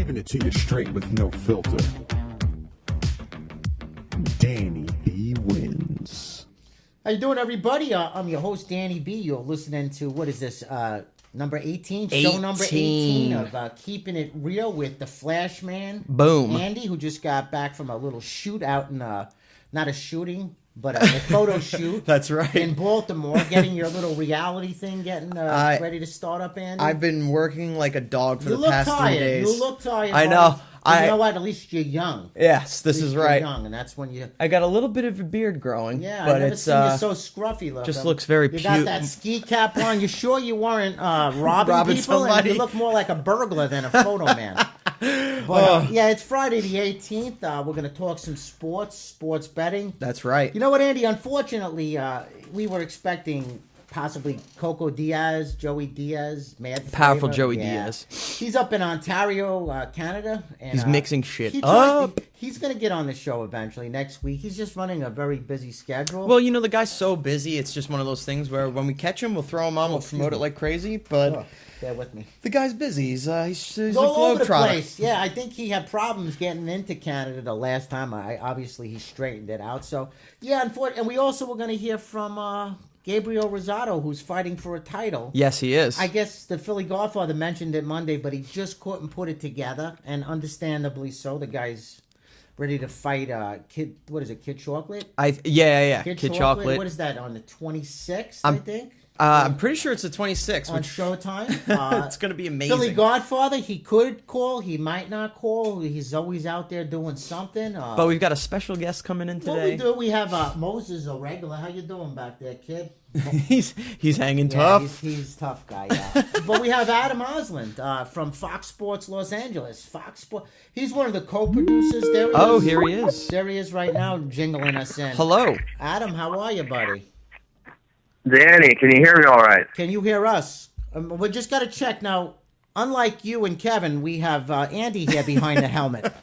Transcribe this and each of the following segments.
Giving it to you straight with no filter. Danny B wins. How you doing, everybody? I'm your host, Danny B. You're listening to, what is this, number 18? Show number 18 of Keeping It Real with the Flash Man. Boom. Andy, who just got back from a little shoot out in, not a shooting, but a photo shoot. That's right. In Baltimore, getting your little reality thing, getting ready to start up, Andy. I've been working like a dog for the past 3 days. You look tired. I know. You know what? At least you're young. Yes, this is right. You're young, and that's when you. I got a little bit of a beard growing. Yeah, but I've never it's seen you so scruffy looking. just looks very You got that ski cap on. You sure you weren't robbing people? Somebody. And you look more like a burglar than a photo man. But yeah, it's Friday the 18th. We're going to talk some sports betting. That's right. You know what, Andy? Unfortunately, we were expecting possibly Coco Diaz, Joey Diaz, Powerful Flavor. Joey Diaz. He's up in Ontario, Canada. And, He's mixing shit up. He's going to get on the show eventually next week. He's just running a very busy schedule. Well, you know, the guy's so busy, it's just one of those things where when we catch him, we'll throw him on, we'll promote it like crazy, but bear with me. The guy's busy. He's a all over the globetrotter. place. Yeah, I think he had problems getting into Canada the last time. Obviously, he straightened it out. So, yeah, and we also were going to hear from Gabriel Rosado, who's fighting for a title. Yes, he is. I guess the Philly Godfather mentioned it Monday, but he just couldn't put it together, and understandably so. The guy's ready to fight Kid Chocolate? Yeah. Kid Chocolate. What is that, on the 26th, I think? I'm pretty sure it's the 26th. On Showtime. It's going to be amazing. Philly Godfather, he could call. He might not call. He's always out there doing something. But we've got a special guest coming in today. What we do, we have Moses, a regular. How you doing back there, kid? he's hanging tough. He's a tough guy, yeah. But we have Adam Osland from Fox Sports Los Angeles. Fox Sports. He's one of the co-producers. There he is. Oh, here he is. There he is right now, jingling us in. Hello. Adam, how are you, buddy? Danny, can you hear me all right? Can you hear us? We just got to check now. Unlike you and Kevin, we have Andy here behind the helmet.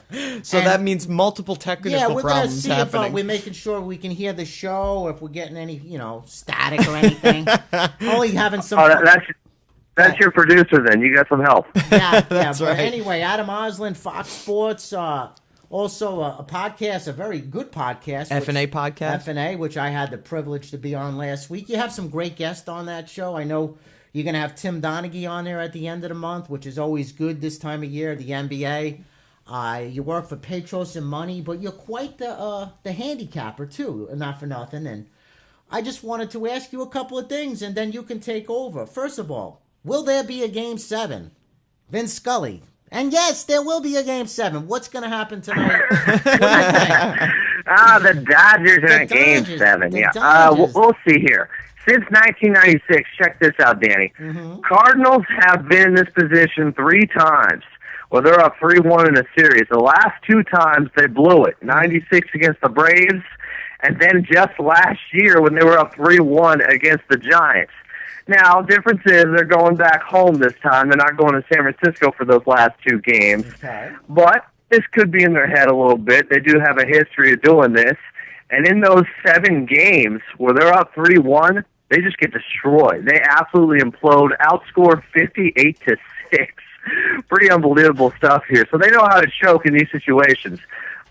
So that means multiple technical problems see happening. If we're making sure we can hear the show, or if we're getting any, static or anything. Only having some. Oh, that's your producer then. You got some help. Yeah, That's but right. anyway, Adam Osland, Fox Sports, also a podcast, a very good podcast. F&A podcast. F&A, which I had the privilege to be on last week. You have some great guests on that show. I know you're going to have Tim Donaghy on there at the end of the month, which is always good this time of year, the NBA. You work for Petros and Money, but you're quite the handicapper, too, not for nothing. And I just wanted to ask you a couple of things, and then you can take over. First of all, will there be a Game 7? Vince Scully. And yes, there will be a Game 7. What's going to happen tonight? What do you think? The Dodgers are in Game 7. Yeah. We'll see here. Since 1996, check this out, Danny. Mm-hmm. Cardinals have been in this position 3 times where they're up 3-1 in a series. The last 2 times, they blew it. 96 against the Braves, and then just last year when they were up 3-1 against the Giants. Now, difference is they're going back home this time. They're not going to San Francisco for those last 2 games. Okay. But this could be in their head a little bit. They do have a history of doing this. And in those 7 games where they're up 3-1, they just get destroyed. They absolutely implode, outscore 58-6. Pretty unbelievable stuff here. So they know how to choke in these situations.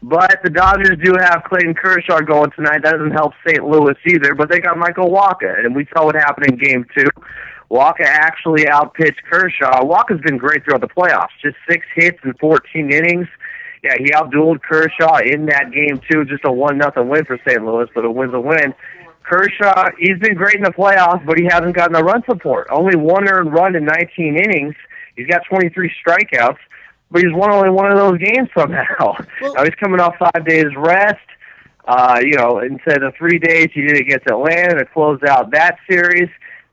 But the Dodgers do have Clayton Kershaw going tonight. That doesn't help St. Louis either. But they got Michael Wacha, and we saw what happened in Game 2. Wacha actually outpitched Kershaw. Wacha's been great throughout the playoffs. Just 6 hits in 14 innings. Yeah, he outdueled Kershaw in that Game 2. Just a 1-0 win for St. Louis, but a win's a win. Kershaw, he's been great in the playoffs, but he hasn't gotten a run support. Only 1 earned run in 19 innings. He's got 23 strikeouts, but he's won only one of those games somehow. Now he's coming off 5 days rest. Instead of 3 days, he did it against Atlanta to close out that series.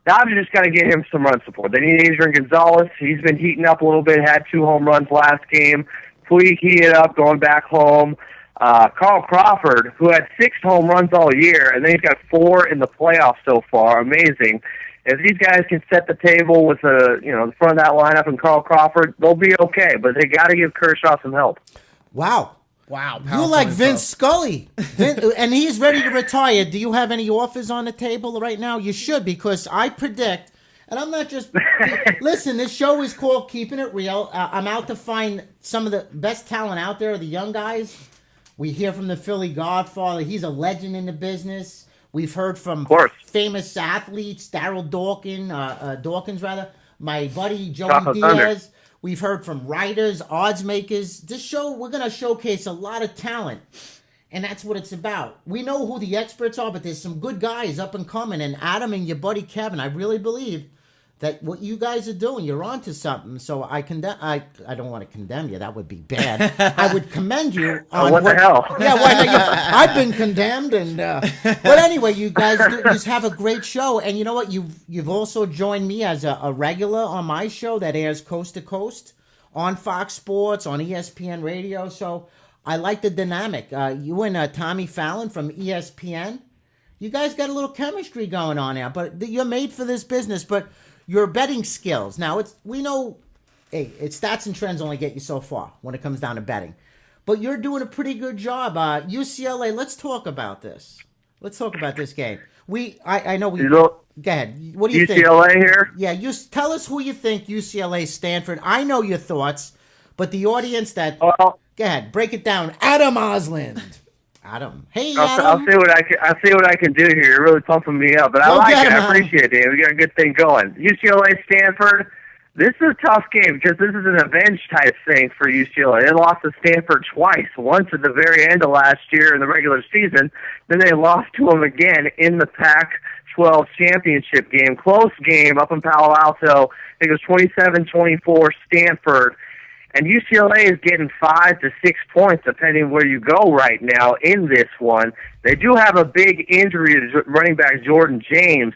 Dodgers just got to get him some run support. They need Adrian Gonzalez. He's been heating up a little bit, had 2 home runs last game. Puig heated up, going back home. Carl Crawford, who had 6 home runs all year, and then he's got 4 in the playoffs so far. Amazing. If these guys can set the table with the front of that lineup and Carl Crawford, they'll be okay. But they got to give Kershaw some help. Wow. You like Vince Scully, and he's ready to retire. Do you have any offers on the table right now? You should, because I predict, And I'm not just... Listen, this show is called Keeping It Real. I'm out to find some of the best talent out there, the young guys. We hear from the Philly Godfather. He's a legend in the business. We've heard from famous athletes, Daryl Dawkins, my buddy Joey Chocolate Diaz. Thunder. We've heard from writers, odds makers. This show, we're going to showcase a lot of talent. And that's what it's about. We know who the experts are, but there's some good guys up and coming. And Adam and your buddy Kevin, I really believe that what you guys are doing, you're onto something. So I don't want to condemn you. That would be bad. I would commend you on what the hell? Yeah, I've been condemned. And but anyway, you guys just have a great show. And you know what? You've also joined me as a regular on my show that airs coast to coast on Fox Sports, on ESPN Radio. So I like the dynamic. You and Tommy Fallon from ESPN, you guys got a little chemistry going on there. But you're made for this business. But your betting skills. Now, we know, it's stats and trends only get you so far when it comes down to betting. But you're doing a pretty good job. UCLA, let's talk about this. Let's talk about this game. I know we... Go ahead. What do you think? UCLA here? Yeah, tell us who you think UCLA, Stanford. I know your thoughts, but the audience that... Well, go ahead, break it down. Adam Osland. Adam. Hey, I'll Adam. see what I can do here. You're really pumping me up, but I like it. I appreciate it. We got a good thing going. UCLA, Stanford. This is a tough game because this is an avenge type thing for UCLA. They lost to Stanford twice. Once at the very end of last year in the regular season, then they lost to them again in the Pac-12 championship game. Close game up in Palo Alto. I think it was 27-24 Stanford. And UCLA is getting 5 to 6 points, depending where you go right now in this one. They do have a big injury to running back Jordan James.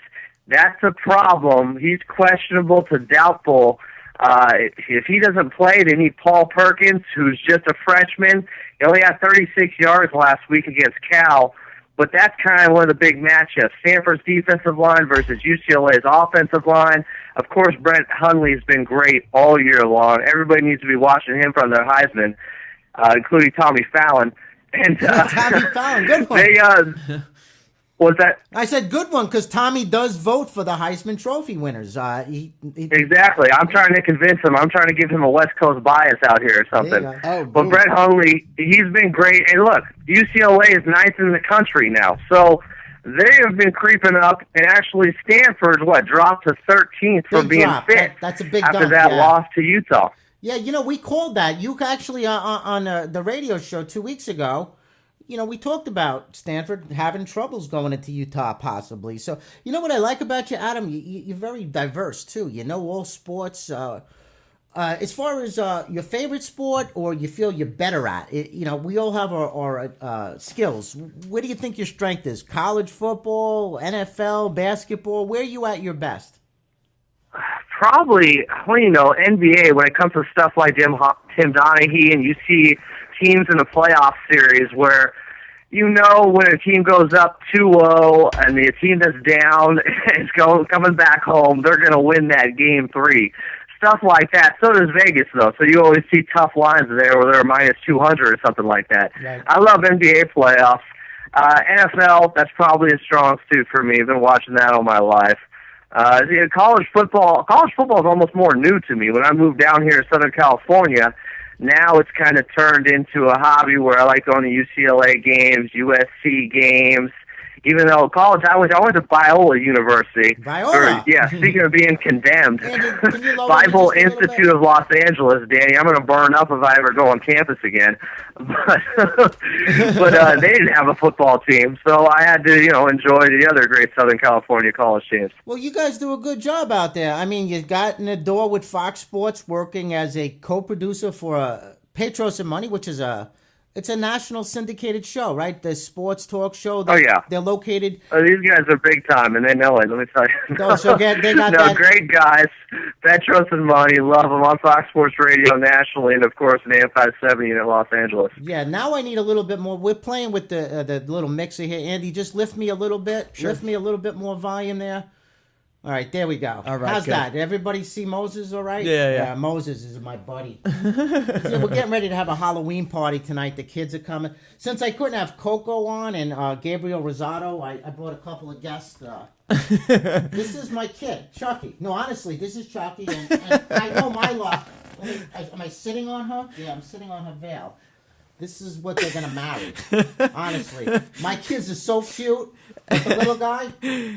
That's a problem. He's questionable to doubtful. If he doesn't play, they need Paul Perkins, who's just a freshman. He only had 36 yards last week against Cal. But that's kind of one of the big matchups. Stanford's defensive line versus UCLA's offensive line. Of course, Brett Hundley's been great all year long. Everybody needs to be watching him from their Heisman, including Tommy Fallon. And Tommy Fallon, good one. What's that? I said good one because Tommy does vote for the Heisman Trophy winners. Exactly. I'm trying to convince him. I'm trying to give him a West Coast bias out here or something. But Brett Hundley, he's been great. And look, UCLA is ninth in the country now. So they have been creeping up. And actually Stanford, dropped to 13th for being fifth. That's a big after dump, that loss to Utah. Yeah, we called that. You actually, on the radio show 2 weeks ago, we talked about Stanford having troubles going into Utah possibly. So, you know what I like about you, Adam? You're very diverse, too. You know all sports. As far as your favorite sport or you feel you're better at, we all have our skills. Where do you think your strength is? College football, NFL, basketball? Where are you at your best? Probably, NBA, when it comes to stuff like Tim Donaghy, and you see teams in the playoff series where when a team goes up 2-0 and the team that's down is coming back home, they're going to win that game 3. Stuff like that. So does Vegas, though. So you always see tough lines there where they're minus 200 or something like that. Right. I love NBA playoffs. NFL, that's probably a strong suit for me. I've been watching that all my life. College football is almost more new to me. When I moved down here to Southern California, now it's kind of turned into a hobby where I like going to UCLA games, USC games. Even though college, I went to Biola University. Biola? Speaking of being condemned. Andy, Bible Institute of Los Angeles, Danny. I'm going to burn up if I ever go on campus again. But they didn't have a football team, so I had to, enjoy the other great Southern California college teams. Well, you guys do a good job out there. I mean, you got in the door with Fox Sports working as a co-producer for Petros and Money, which is it's a national syndicated show, right? The sports talk show. They're located. These guys are big time, and they know it. Let me tell you. They got great guys. Petros and Money, love them on Fox Sports Radio nationally, and of course in AM 570 in Los Angeles. Yeah. Now I need a little bit more. We're playing with the little mixer here, Andy. Just lift me a little bit. Sure. Lift me a little bit more volume there. All right, there we go. All right, How's good. that? Did everybody see Moses all right? Yeah. Moses is my buddy. So we're getting ready to have a Halloween party tonight. The kids are coming. Since I couldn't have Coco on and Gabriel Rosado, I brought a couple of guests. This is my kid, Chucky. No, honestly, this is Chucky, and I know my luck. Am I sitting on her? Yeah, I'm sitting on her veil. This is what they're gonna marry. Honestly, my kids are so cute. But the little guy,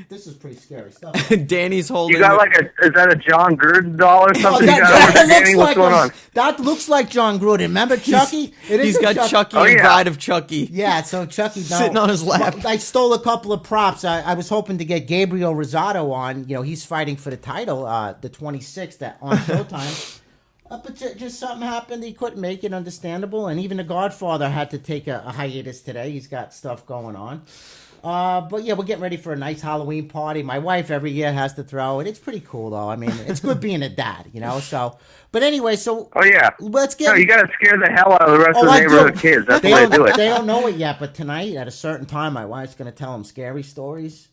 this is pretty scary stuff. Danny's holding. You got like is that a John Gruden doll or something? Oh, You got over Danny? What's going on? That looks like John Gruden. Remember Chucky? He's got Chucky Oh, and yeah. Bride of Chucky. Yeah, so Chucky Sitting on his lap. I stole a couple of props. I was hoping to get Gabriel Rosado on. You know, he's fighting for the title, the 26th on Showtime. But just something happened. He couldn't make it. Understandable. And even the Godfather had to take a hiatus today. He's got stuff going on. But yeah, we're getting ready for a nice Halloween party. My wife every year has to throw it. It's pretty cool though. I mean, it's good being a dad, you know. So, but anyway, so Oh yeah. let's get. No, you got to scare the hell out of the rest of the I do. neighborhood kids. That's They the way don't, to do it. they don't know it yet, but tonight at a certain time, my wife's going to tell them scary stories.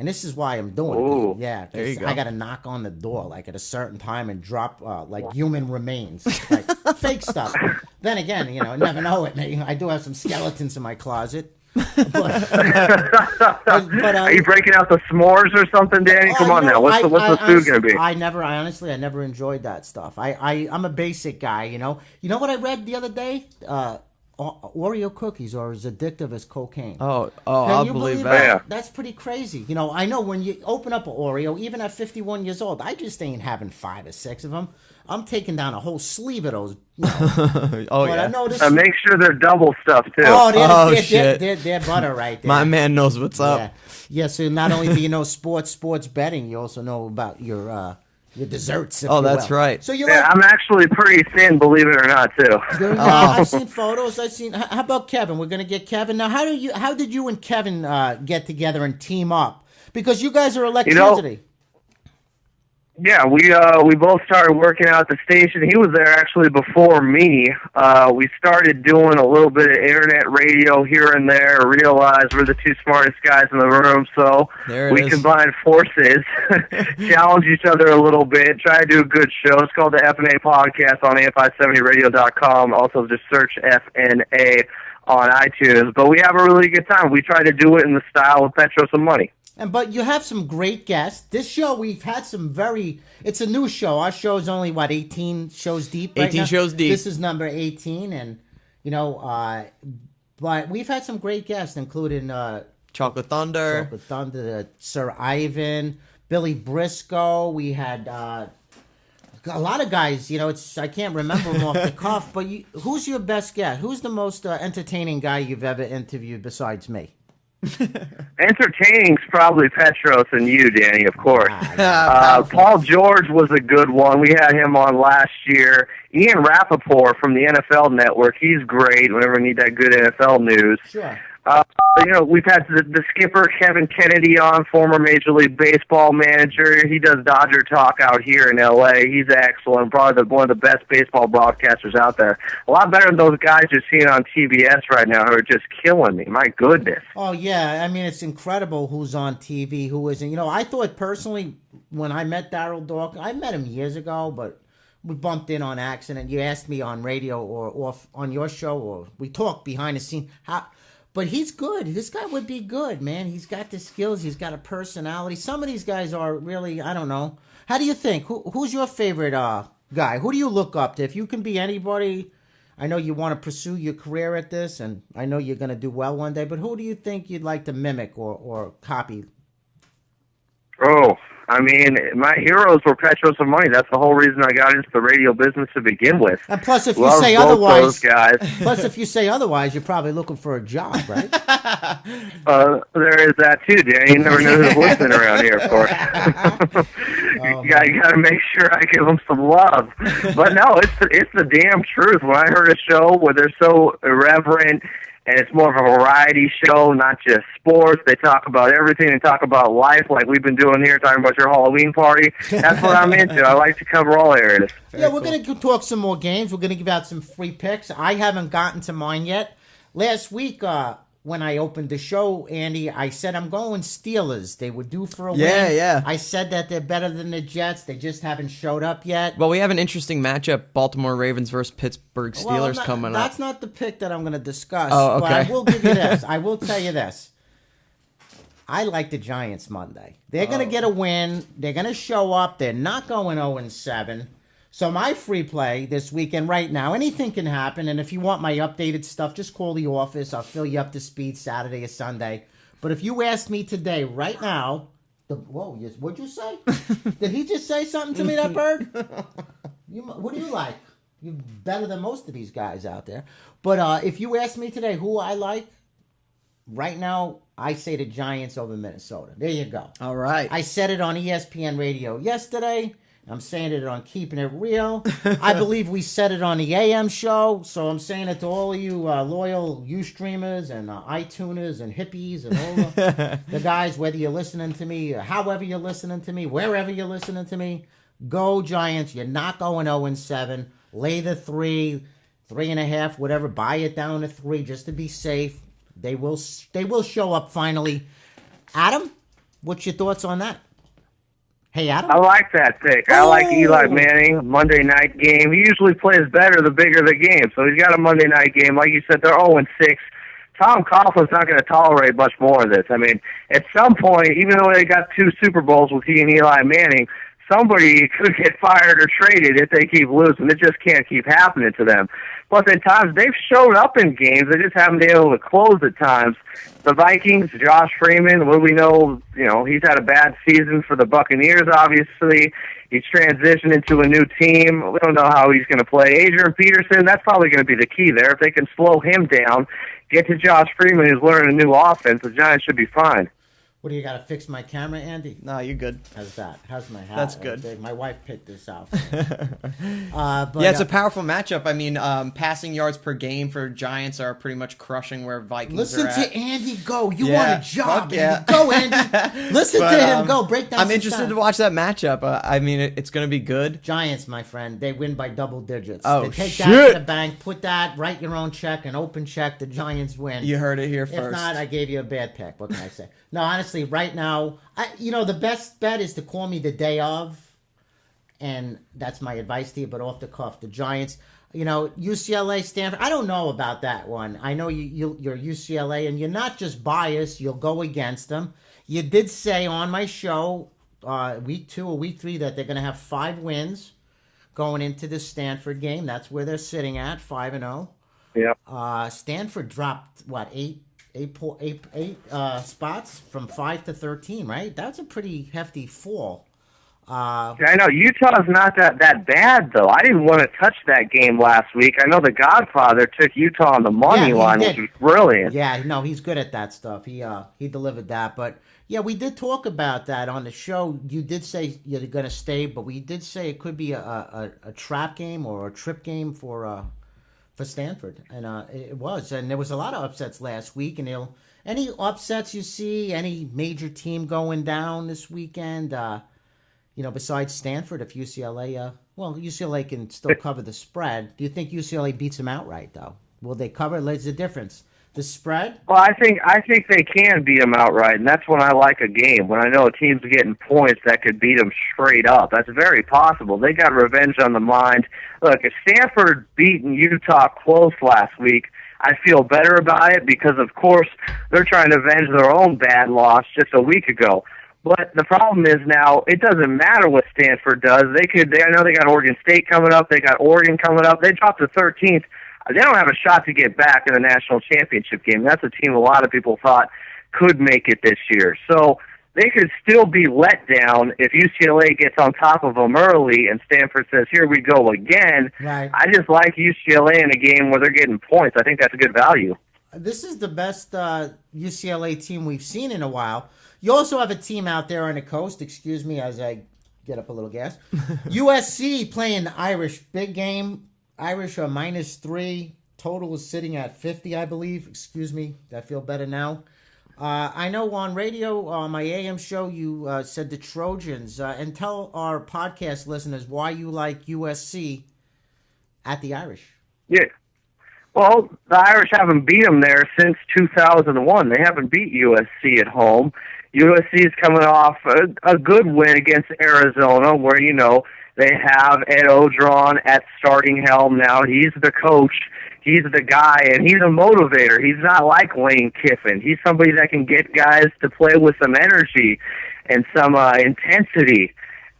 And this is why I'm doing Ooh. it. Yeah, 'cause There you go. I got to knock on the door like at a certain time and drop like human remains, like fake stuff. Then again, you know, never know it. I do have some skeletons in my closet. But, Are you breaking out the s'mores or something, Danny? Come on now. What's the food going to be? I honestly never enjoyed that stuff. I'm a basic guy, you know. You know what I read the other day? Oreo cookies are as addictive as cocaine. Oh, Can I'll you believe that? that. Yeah. That's pretty crazy. You know, I know when you open up an Oreo, even at 51 years old, I just ain't having 5 or 6 of them. I'm taking down a whole sleeve of those. You know. Oh But I yeah. noticed. Make sure they're double stuffed too. Oh, shit. they're butter right there. My man knows what's up. Yeah. Yeah. So not only do you know sports betting, you also know about your desserts. If Oh, you that's will. right. So you're Yeah, like, I'm actually pretty thin, believe it or not, too. I've seen photos. I've seen. How about Kevin? We're gonna get Kevin now. How did you and Kevin get together and team up? Because you guys are electricity. Yeah, we both started working out at the station. He was there actually before me. We started doing a little bit of internet radio here and there. Realized we're the 2 smartest guys in the room, so There it we is. combined forces, challenge each other a little bit, try to do a good show. It's called the FNA Podcast on AFI70radio.com. Also, just search FNA on iTunes. But we have a really good time. We try to do it in the style of Petros and Money. But you have some great guests. This show, we've had some it's a new show. Our show is only, 18 shows deep right 18 now? shows deep. This is number 18, and, you know, but we've had some great guests, including Chocolate Thunder. Chocolate Thunder, Sir Ivan, Billy Briscoe. We had a lot of guys, you know, I can't remember them off the cuff, but who's your best guest? Who's the most entertaining guy you've ever interviewed besides me? Entertaining's probably Petros and you, Danny, of course. Powerful. Paul George was a good one. We had him on last year. Ian Rappaport from the NFL Network. He's great whenever we need that good NFL news. Sure. You know, we've had the skipper, Kevin Kennedy, on, former Major League Baseball manager. He does Dodger talk out here in L.A. He's excellent, probably one of the best baseball broadcasters out there. A lot better than those guys you're seeing on TBS right now who are just killing me. My goodness. Oh, yeah. I mean, it's incredible who's on TV, who isn't. You know, I thought personally, when I met Darryl Dawkins, I met him years ago, but we bumped in on accident. You asked me on radio or on your show, or we talked behind the scene. But he's good. This guy would be good, man. He's got the skills. He's got a personality. Some of these guys are really, I don't know. How do you think? Who's your favorite guy? Who do you look up to? If you can be anybody, I know you want to pursue your career at this, and I know you're going to do well one day, but who do you think you'd like to mimic or copy? Oh, I mean, my heroes were Petros and Money. That's the whole reason I got into the radio business to begin with. And plus, if you Love say both otherwise, those guys. plus if you say otherwise, you're probably looking for a job, right? There is that too, Dan. You never know who's listening around here, of course. You got to make sure I give them some love. But no, it's the damn truth. When I heard a show where they're so irreverent and it's more of a variety show, not just sports. They talk about everything. They talk about life like we've been doing here, talking about your Halloween party. That's what I'm into. I like to cover all areas. Yeah, we're going to talk some more games. We're going to give out some free picks. I haven't gotten to mine yet. Last week, when I opened the show, Andy, I said I'm going Steelers. They were due for a win. Yeah. I said that they're better than the Jets. They just haven't showed up yet. Well, we have an interesting matchup: Baltimore Ravens versus Pittsburgh Steelers coming up. That's not the pick that I'm going to discuss. Oh, okay. But I will give you this. I will tell you this. I like the Giants Monday. They're going to get a win. They're going to show up. They're not going 0-7. So my free play this weekend right now, anything can happen. And if you want my updated stuff, just call the office. I'll fill you up to speed Saturday or Sunday. But if you ask me today, right now, what'd you say? Did he just say something to me, that bird? What do you like? You're better than most of these guys out there. But if you ask me today who I like, right now, I say the Giants over Minnesota. There you go. All right. I said it on ESPN Radio yesterday. I'm saying it on Keeping It Real. I believe we said it on the AM show, so I'm saying it to all of you loyal Ustreamers and iTuners and hippies and all the guys, whether you're listening to me, however you're listening to me, wherever you're listening to me. Go Giants. You're not going 0-7. Lay the 3.5, whatever. Buy it down to 3 just to be safe. They will show up finally. Adam, what's your thoughts on that? Hey, Adam? I like that pick. I like Eli Manning, Monday night game. He usually plays better the bigger the game. So he's got a Monday night game. Like you said, they're 0-6. Tom Coughlin's not going to tolerate much more of this. I mean, at some point, even though they got 2 Super Bowls with he and Eli Manning, somebody could get fired or traded if they keep losing. It just can't keep happening to them. Plus, at times, they've showed up in games. They just haven't been able to close at times. The Vikings, Josh Freeman, what do we know? You know, he's had a bad season for the Buccaneers, obviously. He's transitioned into a new team. We don't know how he's going to play. Adrian Peterson, that's probably going to be the key there. If they can slow him down, get to Josh Freeman, who's learning a new offense, the Giants should be fine. What do you got to fix my camera, Andy? No, you're good. How's that? How's my hat? That's good. My wife picked this out. But, it's a powerful matchup. I mean, passing yards per game for Giants are pretty much crushing where Vikings Listen are to at. Andy go. You want a job, yeah. Andy. Go, Andy. Listen to him go. Break down I'm some interested stats. to watch that matchup. I mean, it's going to be good. Giants, my friend, they win by double digits. Oh, they take shit. that to the bank, put that, write your own check, an open check. The Giants win. You heard it here If first. not, I gave you a bad pick. What can I say? No, honestly, right now, the best bet is to call me the day of, and that's my advice to you. But off the cuff, the Giants, UCLA, Stanford. I don't know about that one. I know you're UCLA, and you're not just biased. You'll go against them. You did say on my show, week 2 or week 3, that they're going to have 5 wins going into the Stanford game. That's where they're sitting at, 5-0. Yeah. Stanford dropped eight spots from 5 to 13, right? That's a pretty hefty fall. I know Utah's not that bad though. I didn't want to touch that game last week. I know the Godfather took Utah on the money line, which was brilliant. Yeah, no, he's good at that stuff. He delivered that. But yeah, we did talk about that on the show. You did say you're going to stay, but we did say it could be a trap game or a trip game for Stanford, and it was. And there was a lot of upsets last week. And any upsets you see, any major team going down this weekend? Besides Stanford, if UCLA, UCLA can still cover the spread. Do you think UCLA beats them outright, though? Will they cover? There's a difference. The spread? Well, I think they can beat them outright, and that's when I like a game. When I know a team's getting points that could beat them straight up. That's very possible. They got revenge on the mind. Look, if Stanford beaten Utah close last week, I feel better about it because, of course, they're trying to avenge their own bad loss just a week ago. But the problem is now it doesn't matter what Stanford does. I know they got Oregon State coming up. They got Oregon coming up. They dropped to 13th. They don't have a shot to get back in the national championship game. That's a team a lot of people thought could make it this year. So they could still be let down if UCLA gets on top of them early and Stanford says, here we go again. Right. I just like UCLA in a game where they're getting points. I think that's a good value. This is the best UCLA team we've seen in a while. You also have a team out there on the coast, excuse me as I get up a little gas. USC playing the Irish. Big game. Irish are -3. Total is sitting at 50, I believe. Excuse me. I feel better now. I know on radio, on my AM show, you said the Trojans. And tell our podcast listeners why you like USC at the Irish. Yeah. Well, the Irish haven't beat them there since 2001. They haven't beat USC at home. USC is coming off a good win against Arizona, where, they have Ed Odron at starting helm now. He's the coach. He's the guy, and he's a motivator. He's not like Lane Kiffin. He's somebody that can get guys to play with some energy and some intensity.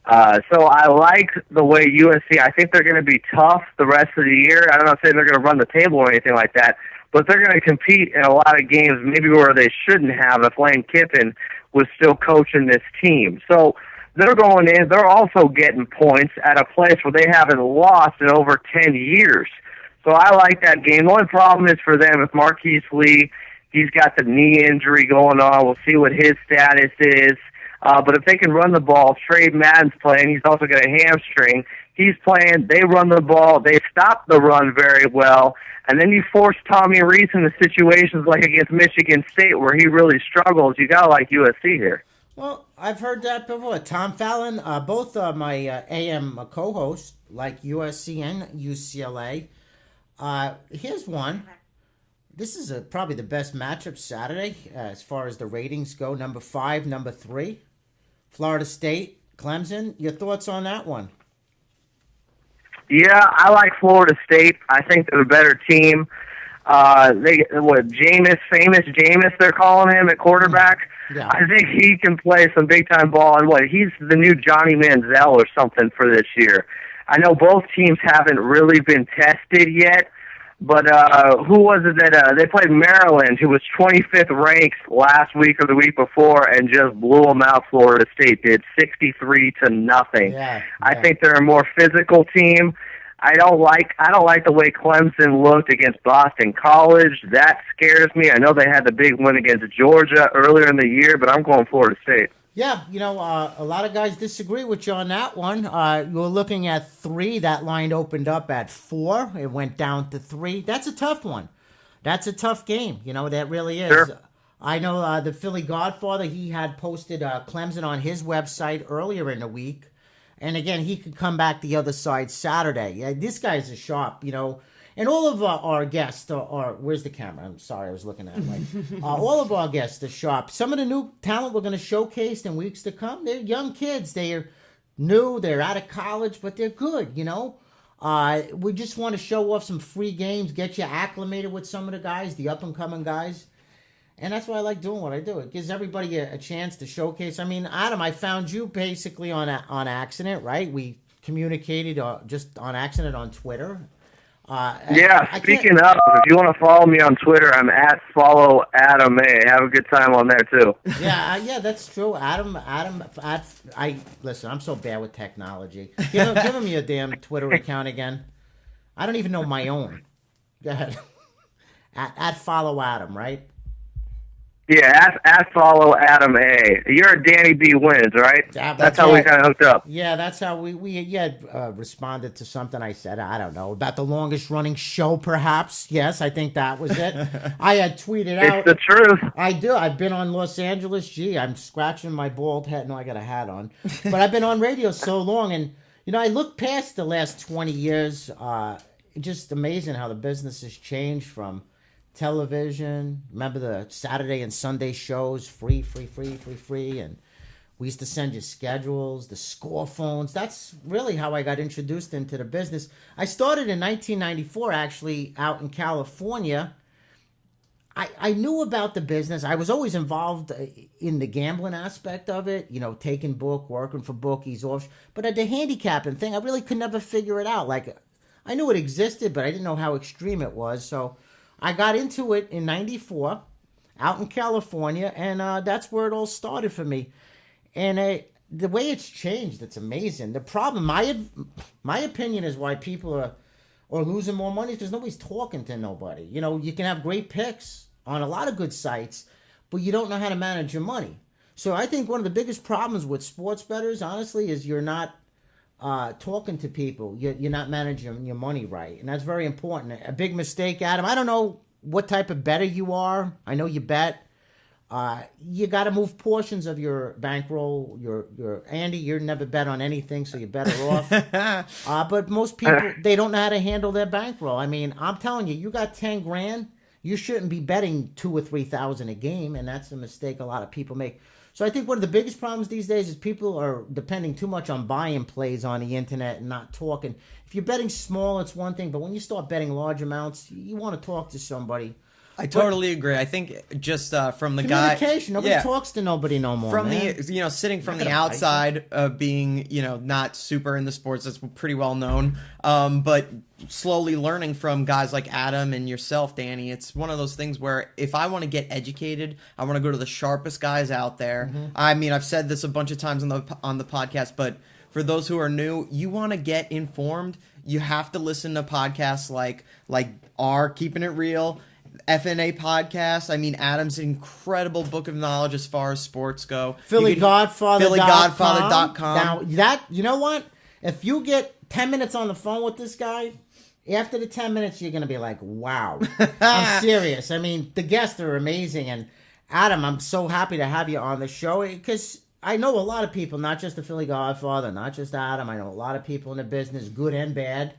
So I like the way USC, I think they're going to be tough the rest of the year. I'm not saying they're going to run the table or anything like that, but they're going to compete in a lot of games maybe where they shouldn't have if Lane Kiffin was still coaching this team. So they're going in. They're also getting points at a place where they haven't lost in over 10 years. So I like that game. The only problem is for them with Marquise Lee. He's got the knee injury going on. We'll see what his status is. But if they can run the ball, Trey Madden's playing. He's also got a hamstring. He's playing. They run the ball. They stop the run very well. And then you force Tommy Reese into situations like against Michigan State where he really struggles. You got to like USC here. Well, I've heard that before. Tom Fallon, both my AM co-hosts, like USC and UCLA. Here's one. This is probably the best matchup Saturday as far as the ratings go. Number 5, number 3. Florida State, Clemson. Your thoughts on that one? Yeah, I like Florida State. I think they're the better team. Famous Jameis, they're calling him at quarterback. Yeah. I think he can play some big-time ball. And he's the new Johnny Manziel or something for this year. I know both teams haven't really been tested yet, but who was it that they played Maryland, who was 25th ranked last week or the week before, and just blew them out? Florida State did 63-0. Yeah. I think they're a more physical team. I don't like the way Clemson looked against Boston College. That scares me. I know they had the big win against Georgia earlier in the year, but I'm going Florida State. Yeah, a lot of guys disagree with you on that one. You were looking at 3. That line opened up at 4. It went down to 3. That's a tough one. That's a tough game. That really is. Sure. I know the Philly Godfather, he had posted Clemson on his website earlier in the week. And again, he could come back the other side Saturday. Yeah, this guy's a sharp, And all of our guests are, where's the camera? I'm sorry, I was looking at it. All of our guests are sharp. Some of the new talent we're going to showcase in weeks to come, they're young kids. They're new, they're out of college, but they're good, We just want to show off some free games, get you acclimated with some of the guys, the up-and-coming guys. And that's why I like doing what I do. It gives everybody a chance to showcase. I mean, Adam, I found you basically on accident, right? We communicated just on accident on Twitter. Speaking of, if you want to follow me on Twitter, I'm at follow Adam A. Have a good time on there too. Yeah, that's true. Adam, listen. I'm so bad with technology. Give him your damn Twitter account again. I don't even know my own. Go ahead. at follow Adam, right? Yeah, at follow Adam A. You're a Danny B. Wins, right? That's how we kind of hooked up. Yeah, that's how we responded to something I said. I don't know, about the longest running show, perhaps. Yes, I think that was it. I had tweeted out. It's the truth. I do. I've been on Los Angeles. Gee, I'm scratching my bald head. No, I got a hat on. But I've been on radio so long, and I look past the last 20 years. Just amazing how the business has changed from television. Remember the Saturday and Sunday shows, free, and we used to send you schedules, the score phones. That's really how I got introduced into the business. I started in 1994, actually, out in California. I knew about the business. I was always involved in the gambling aspect of it, taking book, working for bookies, but at the handicapping thing, I really could never figure it out. Like, I knew it existed, but I didn't know how extreme it was, so I got into it in 94 out in California, and that's where it all started for me. And the way it's changed, it's amazing. The problem, my opinion is why people are losing more money is because nobody's talking to nobody. You can have great picks on a lot of good sites, but you don't know how to manage your money. So I think one of the biggest problems with sports bettors, honestly, is you're not talking to people. You're not managing your money right, and that's very important. A big mistake, Adam. I don't know what type of bettor you are. I know you bet. You got to move portions of your bankroll. Your Andy, you're never bet on anything, so you're better off. But most people, they don't know how to handle their bankroll. I mean, I'm telling you, you got 10 grand, you shouldn't be betting 2 or 3,000 a game, and that's a mistake a lot of people make. So I think one of the biggest problems these days is people are depending too much on buying plays on the internet and not talking. If you're betting small, it's one thing, but when you start betting large amounts, you want to talk to somebody. I totally agree. I think just from the communication. guy, Nobody talks to nobody no more. From man. the sitting from the outside, being not super in the sports, that's pretty well known. But slowly learning from guys like Adam and yourself, Danny, it's one of those things where if I want to get educated, I want to go to the sharpest guys out there. Mm-hmm. I mean, I've said this a bunch of times on the podcast, but for those who are new, you want to get informed, you have to listen to podcasts like our Keeping It Real, FNA podcast. I mean, Adam's incredible book of knowledge as far as sports go. PhillyGodfather.com. Now, that, you know what? If you get 10 minutes on the phone with this guy, after the 10 minutes, you're going to be like, wow. I'm serious. I mean, the guests are amazing. And Adam, I'm so happy to have you on the show because I know a lot of people, not just the Philly Godfather, not just Adam. I know a lot of people in the business, good and bad.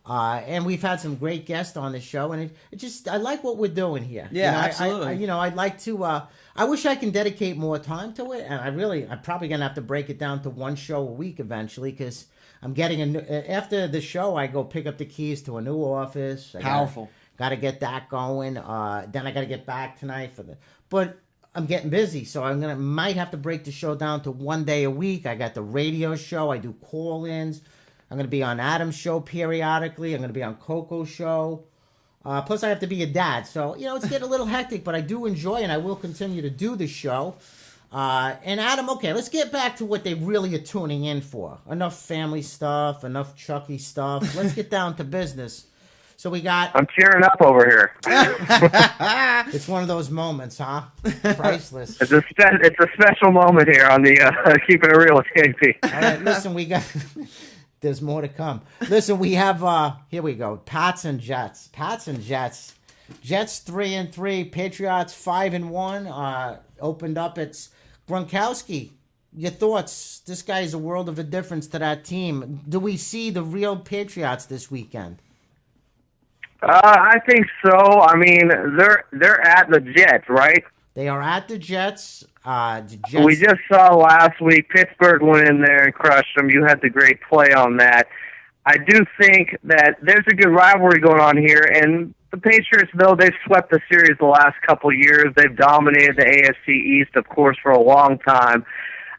And we've had some great guests on the show, and it just, I like what we're doing here. Yeah, absolutely. I'd like to, I wish I can dedicate more time to it, and I'm probably going to have to break it down to one show a week eventually, because I'm getting after the show, I go pick up the keys to a new office. Powerful. Got to get that going. Then I got to get back tonight but I'm getting busy, so might have to break the show down to one day a week. I got the radio show. I do call-ins. I'm going to be on Adam's show periodically. I'm going to be on Coco's show. Plus, I have to be a dad. So, it's getting a little hectic, but I do enjoy and I will continue to do the show. And Adam, okay, let's get back to what they really are tuning in for. Enough family stuff, enough Chucky stuff. Let's get down to business. So we got... I'm tearing up over here. It's one of those moments, huh? Priceless. It's a special moment here on the Keeping It Real with KP. All right, listen, we got... There's more to come. Listen, we have, here we go, Pats and Jets. Jets 3-3, Patriots 5-1. Opened up, it's Gronkowski. Your thoughts? This guy is a world of a difference to that team. Do we see the real Patriots this weekend? I think so. I mean, they're at the Jets, right? They are at the Jets. We just saw last week Pittsburgh went in there and crushed them. You had the great play on that. I do think that there's a good rivalry going on here, and the Patriots, though, they've swept the series the last couple of years. They've dominated the AFC East, of course, for a long time.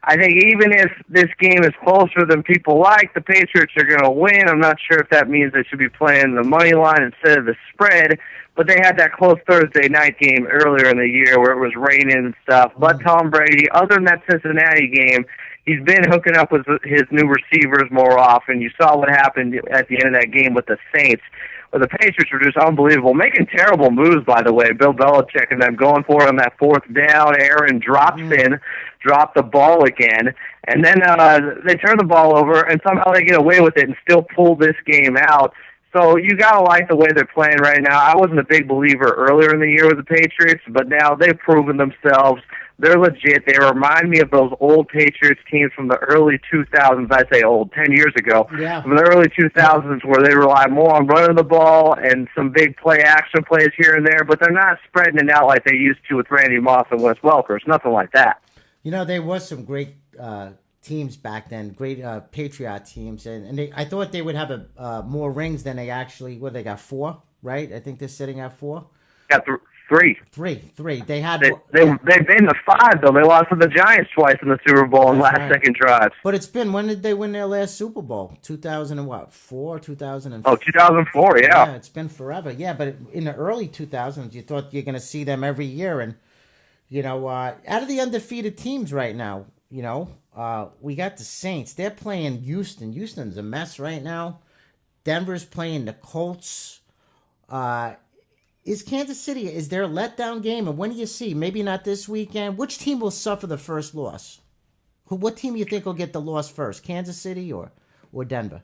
I think even if this game is closer than people like, the Patriots are going to win. I'm not sure if that means they should be playing the money line instead of the spread, but they had that close Thursday night game earlier in the year where it was raining and stuff. But Tom Brady, other than that Cincinnati game, he's been hooking up with his new receivers more often. You saw what happened at the end of that game with the Saints, where the Patriots were just unbelievable, making terrible moves, by the way. Bill Belichick and them going for it on that fourth down. Aaron dropped the ball again, and then they turn the ball over, and somehow they get away with it and still pull this game out. So you gotta like the way they're playing right now. I wasn't a big believer earlier in the year with the Patriots, but now they've proven themselves. They're legit. They remind me of those old Patriots teams from the early 2000s. I say old, 10 years ago. Yeah. From the early 2000s where they rely more on running the ball and some big play action plays here and there, but they're not spreading it out like they used to with Randy Moss and Wes Welker. It's nothing like that. There was some great teams back then, great Patriot teams, and I thought they would have more rings than they actually. They got 4, right? I think they're sitting at 4. Got 3. Three. They had. They've been to 5 though. They lost to the Giants twice in the Super Bowl in last-second drives. But it's been, when did they win their last Super Bowl? 2004, 2004. Oh, 2004. Yeah. It's been forever. Yeah, but in the early 2000s, you thought you're going to see them every year, and out of the undefeated teams right now, we got the Saints. They're playing Houston. Houston's a mess right now. Denver's playing the Colts. Is Kansas City, is there a letdown game? And when do you see? Maybe not this weekend. Which team will suffer the first loss? What team do you think will get the loss first? Kansas City or Denver?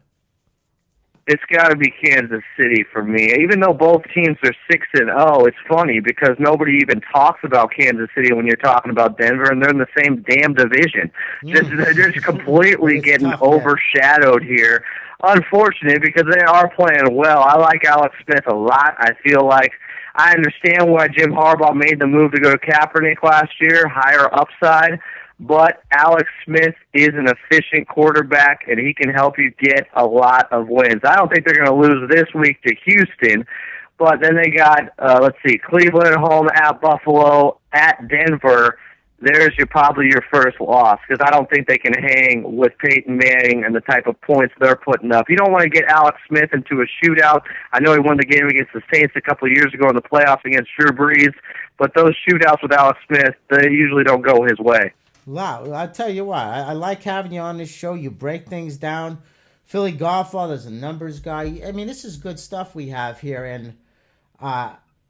it's got to be Kansas City for me. Even though both teams are 6-0, it's funny because nobody even talks about Kansas City when you're talking about Denver, and they're in the same damn division. They're just completely getting tough, overshadowed here. Unfortunate because they are playing well. I like Alex Smith a lot. I feel like I understand why Jim Harbaugh made the move to go to Kaepernick last year, higher upside. But Alex Smith is an efficient quarterback, and he can help you get a lot of wins. I don't think they're going to lose this week to Houston, but then they got, Cleveland at home, at Buffalo, at Denver. There's probably your first loss because I don't think they can hang with Peyton Manning and the type of points they're putting up. You don't want to get Alex Smith into a shootout. I know he won the game against the Saints a couple of years ago in the playoffs against Drew Brees, but those shootouts with Alex Smith, they usually don't go his way. Wow, I'll tell you what, I like having you on this show. You break things down. Philly Godfather's a numbers guy. I mean, this is good stuff we have here. And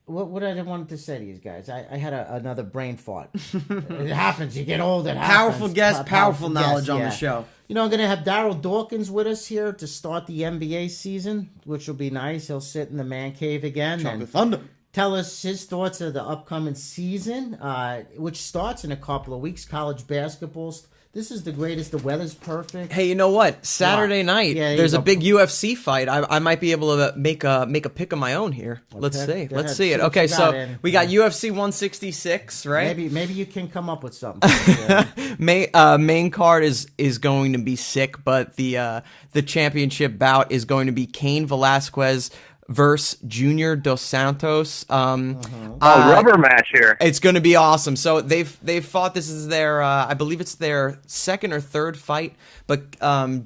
what I wanted to say to you guys, I had another brain fart. It happens. You get old, it happens. Powerful guest, powerful knowledge on the show. You know, I'm going to have Daryl Dawkins with us here to start the NBA season, which will be nice. He'll sit in the man cave again. Chocolate Thunder. Tell us his thoughts of the upcoming season, which starts in a couple of weeks. College basketball. This is the greatest. The weather's perfect. Hey, you know what? Saturday night, there's a big UFC fight. I might be able to make a pick of my own here. Let's see. Let's see it. Okay, so we got UFC 166, right? Maybe you can come up with something. Main card is going to be sick, but the championship bout is going to be Cain Velasquez versus Junior Dos Santos. Rubber match here. It's going to be awesome. So they've fought. This is their I believe it's their second or third fight. But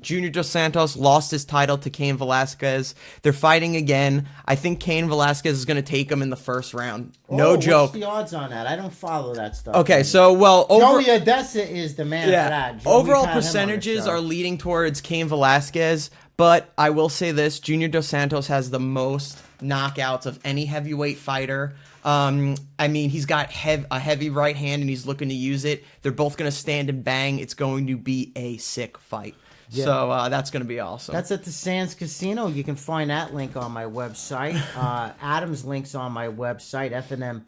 Junior Dos Santos lost his title to Cain Velasquez. They're fighting again. I think Cain Velasquez is going to take him in the first round. No joke. What's the odds on that? I don't follow that stuff. Okay, so Joey Odessa is the man for that. Overall percentages are leading towards Cain Velasquez. But I will say this, Junior Dos Santos has the most knockouts of any heavyweight fighter. I mean, he's got a heavy right hand, and he's looking to use it. They're both going to stand and bang. It's going to be a sick fight. Yeah. So that's going to be awesome. That's at the Sands Casino. You can find that link on my website. Adam's link's on my website, FNM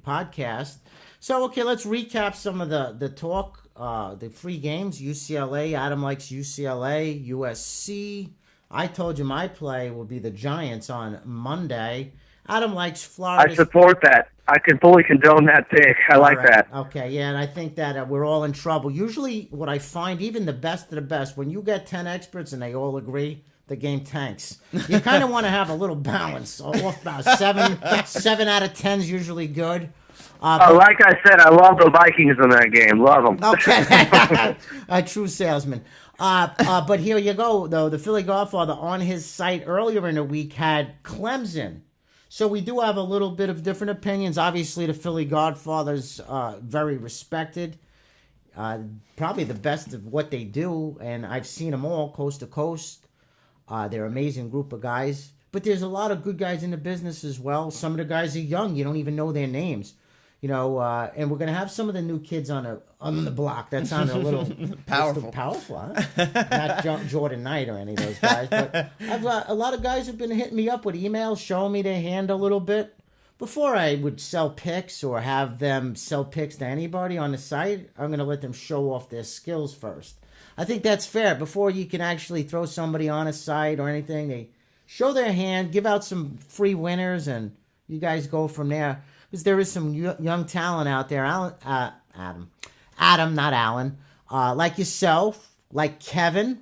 Podcast. So, okay, let's recap some of the talk. The free games, UCLA. Adam likes UCLA, USC. I told you my play will be the Giants on Monday. Adam likes Florida. I support that. I can fully condone that pick. I like that. Okay, yeah, and I think that we're all in trouble. Usually what I find, even the best of the best, when you get 10 experts and they all agree, the game tanks. You kind of want to have a little balance. Seven out of 10 is usually good. Like I said, I love the Vikings in that game. Love them. Okay. A true salesman. But here you go, though. The Philly Godfather on his site earlier in the week had Clemson. So we do have a little bit of different opinions. Obviously, the Philly Godfather's very respected. Probably the best of what they do. And I've seen them all coast to coast. They're an amazing group of guys. But there's a lot of good guys in the business as well. Some of the guys are young. You don't even know their names. You know, and we're going to have some of the new kids on the block. That sounded a little powerful. Powerful, huh? Not Jordan Knight or any of those guys. But a lot of guys have been hitting me up with emails, showing me their hand a little bit. Before I would sell picks or have them sell picks to anybody on the site, I'm going to let them show off their skills first. I think that's fair. Before you can actually throw somebody on a site or anything, they show their hand, give out some free winners, and you guys go from there. Because there is some young talent out there, Adam, not Alan, like yourself, like Kevin,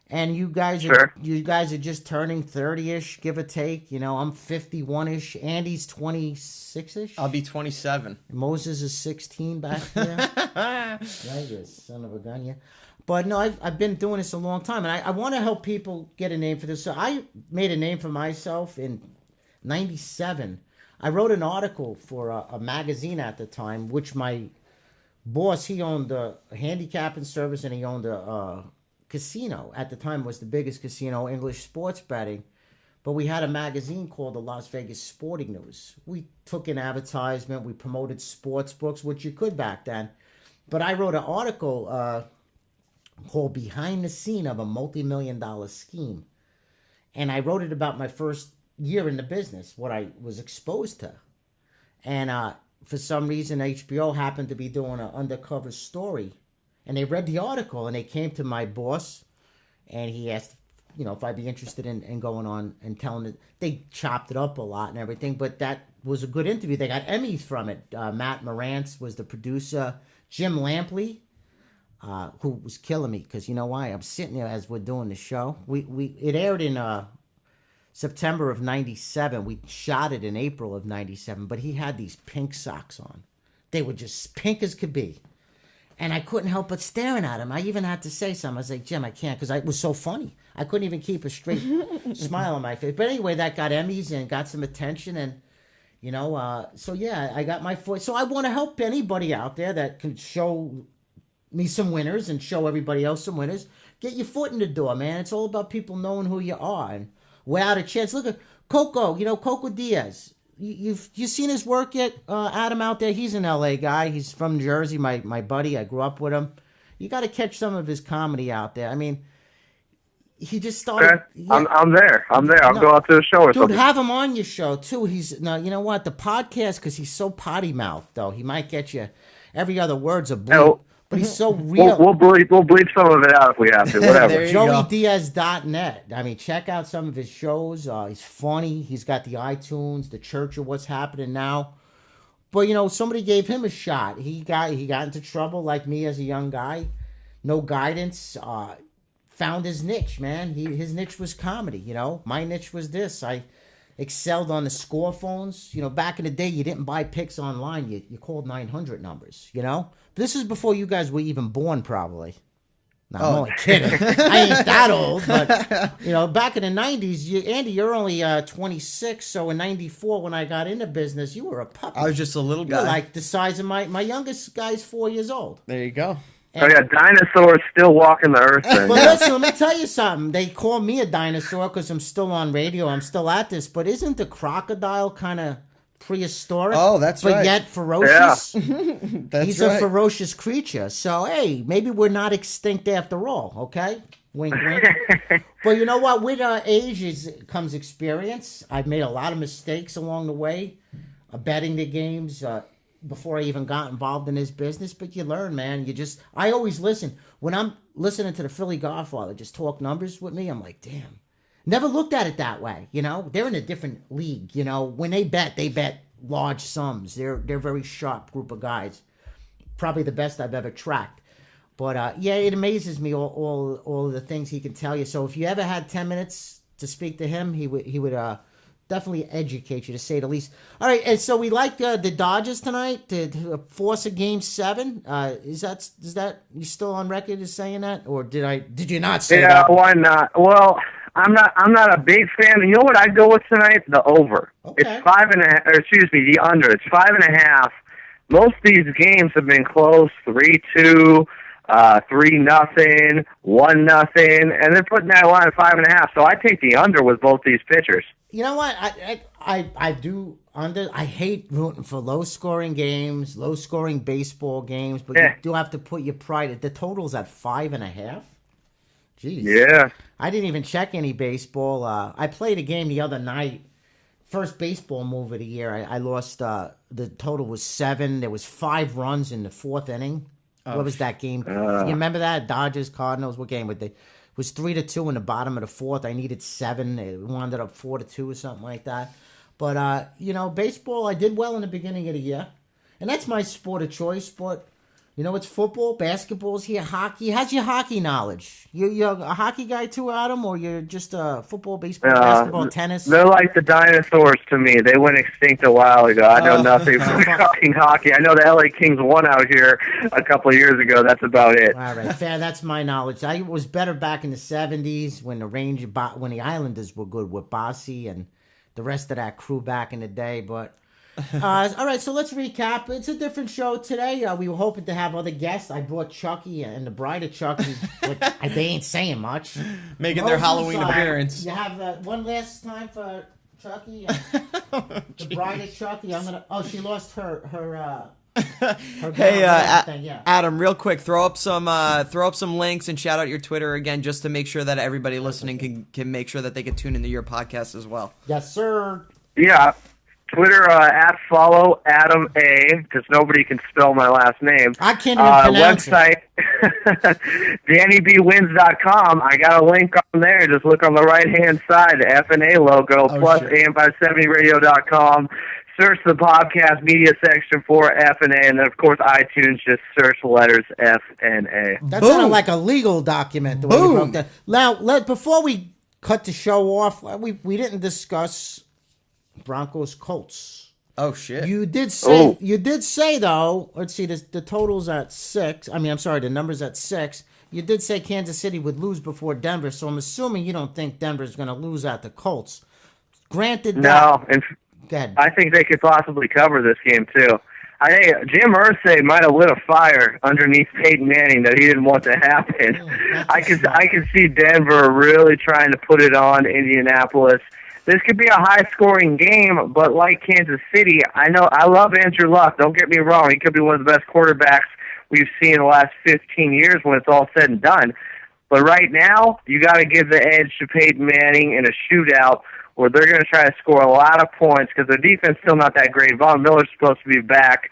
and you guys are just turning 30-ish, give or take. You know, I'm 51-ish. Andy's 26-ish. I'll be 27. Moses is 16 back there. Right, you son of a gun, yeah. But no, I've been doing this a long time, and I want to help people get a name for this. So I made a name for myself in 97. I wrote an article for a magazine at the time, which my boss, he owned a handicapping service and he owned a casino. At the time, it was the biggest casino, English sports betting. But we had a magazine called the Las Vegas Sporting News. We took an advertisement. We promoted sports books, which you could back then. But I wrote an article called Behind the Scene of a Multi-Million-Dollar Scheme. and I wrote it about my first year in the business, what I was exposed to. And for some reason, HBO happened to be doing an undercover story. And they read the article, and they came to my boss, and he asked, if I'd be interested in going on and telling it. They chopped it up a lot and everything, but that was a good interview. They got Emmys from it. Matt Morantz was the producer. Jim Lampley, who was killing me, because you know why? I'm sitting there as we're doing the show. It aired in September of 97. We shot it in April of 97, but he had these pink socks on. They were just pink as could be. And I couldn't help but staring at him. I even had to say something. I was like, Jim, I can't, because it was so funny. I couldn't even keep a straight smile on my face. But anyway, that got Emmys and got some attention. And, so yeah, I got my foot. So I want to help anybody out there that can show me some winners and show everybody else some winners. Get your foot in the door, man. It's all about people knowing who you are. And without a chance, look at Coco, Coco Diaz. You seen his work yet? Adam out there, he's an LA guy. He's from Jersey, my buddy. I grew up with him. You got to catch some of his comedy out there. I mean, he just started. Okay. Yeah. I'm there. I'll go out to the show or something. Dude, have him on your show too. You know what? The podcast, because he's so potty mouthed, though, he might get you every other word's a bleep. But he's so real. We'll bleep some of it out if we have to. Whatever. JoeyDiaz.net. I mean, check out some of his shows. He's funny. He's got the iTunes, the Church of What's Happening Now. But somebody gave him a shot. He got into trouble like me as a young guy. No guidance. Found his niche, man. His niche was comedy. My niche was this. I excelled on the score phones. Back in the day, you didn't buy picks online. You called 900 numbers. This is before you guys were even born, probably. No, I'm only kidding. I ain't that old, but back in the 90s, Andy, you're only 26. So in 94, when I got into business, you were a puppy. I was just a little guy. You're like the size of my youngest guy's 4 years old. There you go. And, dinosaurs still walking the earth. Then, but listen, let me tell you something. They call me a dinosaur because I'm still on radio. I'm still at this. But isn't the crocodile kind of prehistoric? Oh, that's right. But yet ferocious. Yeah. He's a ferocious creature. So, hey, maybe we're not extinct after all, okay? Wink, wink. But you know what? With age comes experience. I've made a lot of mistakes along the way, betting the games, before I even got involved in this business. But you learn, man. I always listen. When I'm listening to the Philly Godfather just talk numbers with me, I'm like, damn. Never looked at it that way, They're in a different league, When they bet large sums. They're a very sharp group of guys. Probably the best I've ever tracked. But yeah, it amazes me all of the things he can tell you. So if you ever had 10 minutes to speak to him, he would definitely educate you, to say the least. All right, and so we like the Dodgers tonight to force a Game 7. Is that you still on record as saying that, or did you not say that? Yeah, why not? Well, I'm not a big fan. You know what I'd go with tonight? The over. Okay. It's 5.5. Or excuse me, the under. It's 5.5. Most of these games have been close. 3-2, 3-0, 1-0, and they're putting that line at 5.5. So I take the under with both these pitchers. You know what? I do under. I hate rooting for low-scoring games, low-scoring baseball games, but you do have to put your pride. The total's at 5.5. Jeez. Yeah. I didn't even check any baseball. I played a game the other night. First baseball move of the year. I lost. The total was 7. There was 5 runs in the 4th inning. What was that game? You remember that? Dodgers, Cardinals. What game? It was 3-2 in the bottom of the 4th. I needed 7. It wound up 4-2 or something like that. But baseball. I did well in the beginning of the year, and that's my sport of choice. But it's football, basketball's here, hockey. How's your hockey knowledge? You're a hockey guy too, Adam, or you're just football, baseball, basketball, tennis? They're like the dinosaurs to me. They went extinct a while ago. I know nothing from hockey. I know the LA Kings won out here a couple of years ago. That's about it. All right, fair. That's my knowledge. I was better back in the 70s when the Islanders were good with Bossy and the rest of that crew back in the day, but... all right, so let's recap. It's a different show today. We were hoping to have other guests. I brought Chucky and the bride of Chucky. They ain't saying much. Making their Halloween appearance. You have one last time for Chucky. The bride of Chucky. She lost her Hey, Yeah. Adam, real quick, throw up some links and shout out your Twitter again, just to make sure that everybody listening can make sure that they can tune into your podcast as well. Yes, sir. Yeah. Twitter, at follow Adam A, because nobody can spell my last name. I can't even pronounce website, DannyBWins.com. I got a link on there. Just look on the right-hand side, the FNA logo, plus AM570radio.com. Search the podcast media section for FNA, and then, of course, iTunes, just search the letters FNA. That sounded like a legal document, the way you wrote that. Now, before we cut the show off, we didn't discuss Broncos Colts. Oh shit! You did say though. Let's see, the total's at 6. I'm sorry, the number's at 6. You did say Kansas City would lose before Denver, so I'm assuming you don't think Denver's going to lose at the Colts. Granted, no, and go ahead. I think they could possibly cover this game too. I think Jim Irsay might have lit a fire underneath Peyton Manning that he didn't want to happen. I could see Denver really trying to put it on Indianapolis. This could be a high-scoring game, but like Kansas City, I love Andrew Luck. Don't get me wrong; he could be one of the best quarterbacks we've seen in the last 15 years when it's all said and done. But right now, you got to give the edge to Peyton Manning in a shootout where they're going to try to score a lot of points because their defense is still not that great. Von Miller's supposed to be back.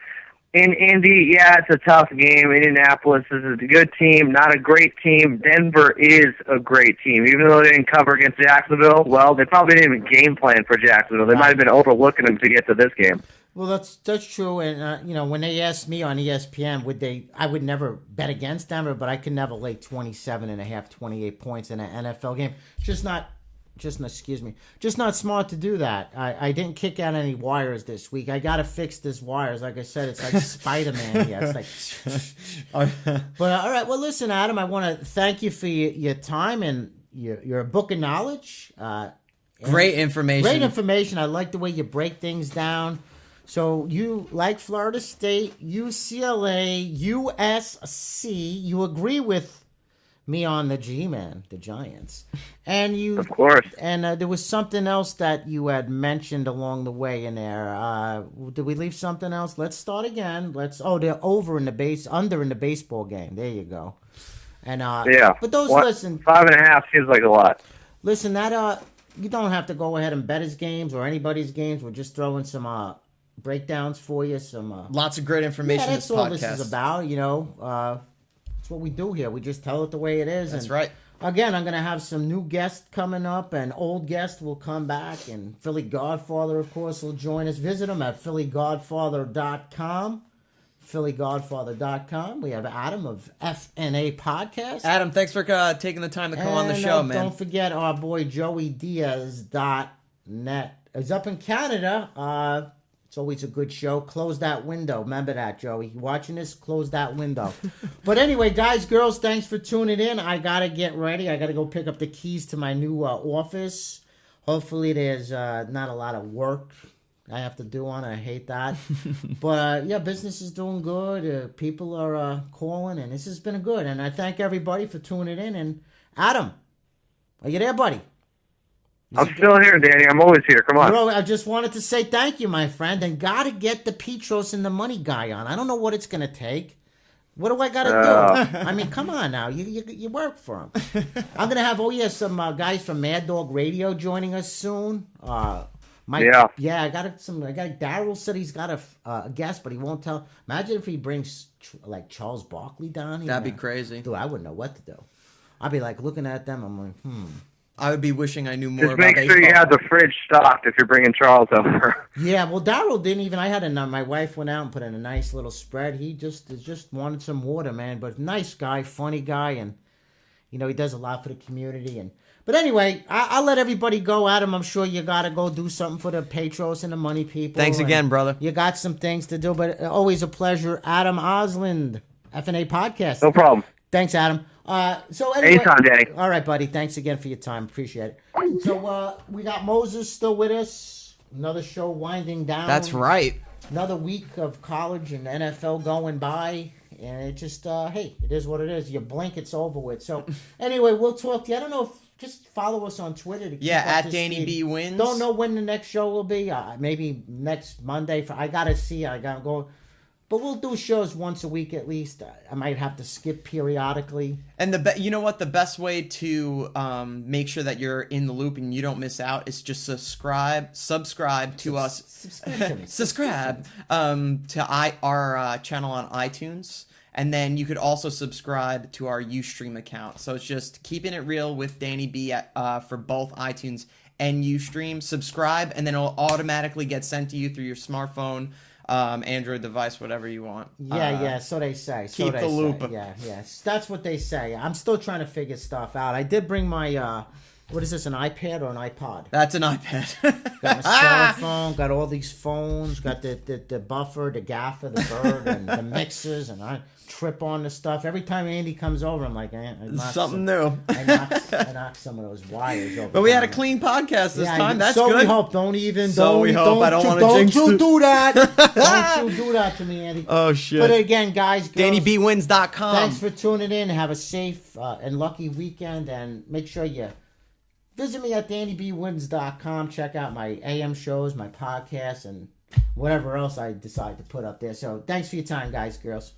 In Indy, yeah, it's a tough game. Indianapolis is a good team, not a great team. Denver is a great team. Even though they didn't cover against Jacksonville, well, they probably didn't even game plan for Jacksonville. They might have been overlooking them to get to this game. Well, that's true. And, when they asked me on ESPN, I would never bet against Denver, but I could never lay 27.5, 28 points in an NFL game. Just not smart to do that. I didn't kick out any wires this week. I got to fix this wires. Like I said, it's like Spider-Man here. It's like, but all right. Well, listen, Adam, I want to thank you for your time and your book of knowledge. Great information. Great information. I like the way you break things down. So you like Florida State, UCLA, USC. You agree with me on the G-Man, the Giants. And you, of course. And there was something else that you had mentioned along the way in there. Did we leave something else? Let's start again. They're under in the baseball game. There you go. And yeah. But listen, 5.5 seems like a lot. Listen, that you don't have to go ahead and bet his games or anybody's games. We're just throwing some breakdowns for you. Lots of great information. Yeah, that's in this all podcast. this is about. That's what we do here. We just tell it the way it is. That's right. Again, I'm going to have some new guests coming up, and old guests will come back, and Philly Godfather, of course, will join us. Visit him at phillygodfather.com. phillygodfather.com. We have Adam of FNA Podcast. Adam, thanks for taking the time to come on the show, man. Don't forget our boy JoeyDiaz.net. He's up in Canada. It's always a good show. Close that window. Remember that, Joey. You watching this? Close that window. But anyway, guys, girls, thanks for tuning in. I got to get ready. I got to go pick up the keys to my new office. Hopefully there's not a lot of work I have to do on it. I hate that. But, yeah, business is doing good. People are calling, and this has been good. And I thank everybody for tuning in. And, Adam, are you there, buddy? I'm still here, Danny. I'm always here. Come on. Bro, I just wanted to say thank you, my friend, and got to get the Petros and the money guy on. I don't know what it's going to take. What do I got to do? I mean, come on now. You work for him. I'm going to have, some guys from Mad Dog Radio joining us soon. I got Daryl said he's got a guest, but he won't tell. Imagine if he brings, Charles Barkley down here. That'd be crazy. Dude, I wouldn't know what to do. I'd be looking at them. I'm like, I would be wishing I knew more Just about make baseball. sure you have the fridge stocked if you're bringing Charles over. Yeah, well, Daryl didn't even. I had my wife went out and put in a nice little spread. He just wanted some water, man. But nice guy, funny guy, and he does a lot for the community. But anyway, I'll let everybody go. Adam, I'm sure you got to go do something for the Petros and the money people. Thanks again, brother. You got some things to do, but always a pleasure. Adam Osland, FNA Podcast. No problem. Thanks, Adam. So anyway, anytime, Danny. All right, buddy. Thanks again for your time. Appreciate it. So we got Moses still with us. Another show winding down. That's right. Another week of college and NFL going by, and it just hey, it is what it is. You blink, it's over with. So anyway, we'll talk to you. I don't know if just follow us on Twitter to keep up at to Danny speed. B Wins. Don't know when the next show will be. Maybe next Monday. I gotta see. I gotta go But we'll do shows once a week at least. I might have to skip periodically. And you know what? The best way to make sure that you're in the loop and you don't miss out is just subscribe to us. Subscribe to our channel on iTunes. And then you could also subscribe to our Ustream account. So it's just Keeping It Real with Danny B for both iTunes and Ustream. Subscribe, and then it'll automatically get sent to you through your smartphone, Android device, whatever you want. Yeah, so they say. Keep the loop. Yeah, that's what they say. I'm still trying to figure stuff out. I did bring my, what is this, an iPad or an iPod? That's an iPad. Got my cell phone, got all these phones, got the buffer, the gaffer, the bird, and the mixers, and I trip on the stuff. Every time Andy comes over, I'm like, something new. I knock some of those wires over. But we had a clean podcast this time. That's so good. we hope. Don't even. So don't, we hope. Don't I don't want to don't jinx you it. do that. Don't you do that to me, Andy. Oh, shit. But again, guys, girls, DannyBwins.com. thanks for tuning in. Have a safe and lucky weekend, and make sure you visit me at DannyBwins.com. Check out my AM shows, my podcasts, and whatever else I decide to put up there. So thanks for your time, guys, girls.